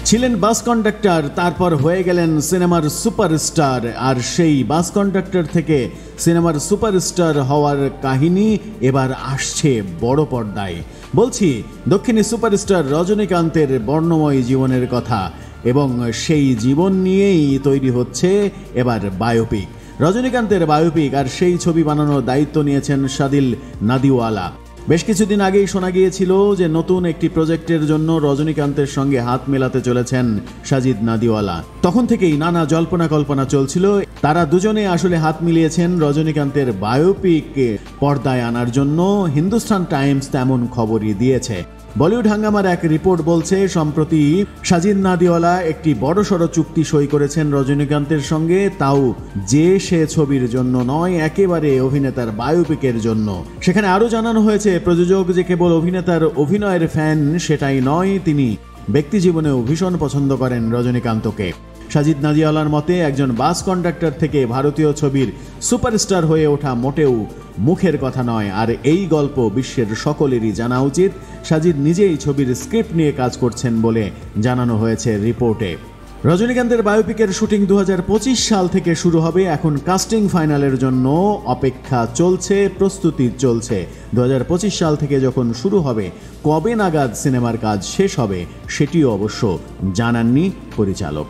ছিলেন বাস কন্ডাক্টর, তারপর হয়ে গেলেন সিনেমার সুপারস্টার। আর সেই বাস কন্ডাক্টর থেকে সিনেমার সুপারস্টার হওয়ার কাহিনী এবার আসছে বড় পর্দায়। বলছি দক্ষিণী সুপারস্টার রজনীকান্তের বর্ণময় জীবনের কথা, এবং সেই জীবন নিয়েই তৈরি হচ্ছে এবার বায়োপিক। রজনীকান্তের বায়োপিক, আর সেই ছবি বানানোর দায়িত্ব নিয়েছেন সাদিল নাদিওয়ালা। বেশ কিছুদিন আগেই শোনা গিয়েছিল যে নতুন একটি প্রজেক্টের জন্য রজনীকান্তের সঙ্গে হাত মেলাতে চলেছেন সাজিদ নাদিওয়ালা। তখন থেকেই নানা জল্পনা কল্পনা চলছিল। তারা দুজনে আসলে হাত মিলিয়েছেন রজনীকান্তের বায়োপিক পর্দায় আনার জন্য। হিন্দুস্তান টাইমস তেমন খবরই দিয়েছে। বলিউড হাঙ্গামার এক রিপোর্ট বলছে, সম্প্রতি সাজিদ নাদিওয়ালা একটি বড়সড় চুক্তি সই করেছেন রজনীকান্তের সঙ্গে, তাও যে সে ছবির জন্য নয়, একেবারে অভিনেতার বায়োপিকের জন্য। সেখানে আরও জানানো হয়েছে, প্রযোজক যে কেবল অভিনেতার অভিনয়ের ফ্যান সেটাই নয়, তিনি ব্যক্তি জীবনেও ভীষণ পছন্দ করেন রজনীকান্তকে। সাজিদ নাদিওয়ালার মতে, একজন বাস কন্ডাক্টর থেকে ভারতীয় ছবির সুপারস্টার হয়ে ওঠা মোটেও মুখের কথা নয়, আর এই গল্প বিশ্বের সকলেরই জানা উচিত। সাজিদ নিজেই ছবির স্ক্রিপ্ট নিয়ে কাজ করছেন বলে জানানো হয়েছে রিপোর্টে। রজনীকান্তের বায়োপিকের শুটিং 2025 সাল থেকে শুরু হবে। এখন কাস্টিং ফাইনালের জন্য অপেক্ষা চলছে, প্রস্তুতি চলছে। 2025 সাল থেকে যখন শুরু হবে, কবে নাগাদ সিনেমার কাজ শেষ হবে সেটিও অবশ্য জানাননি পরিচালক।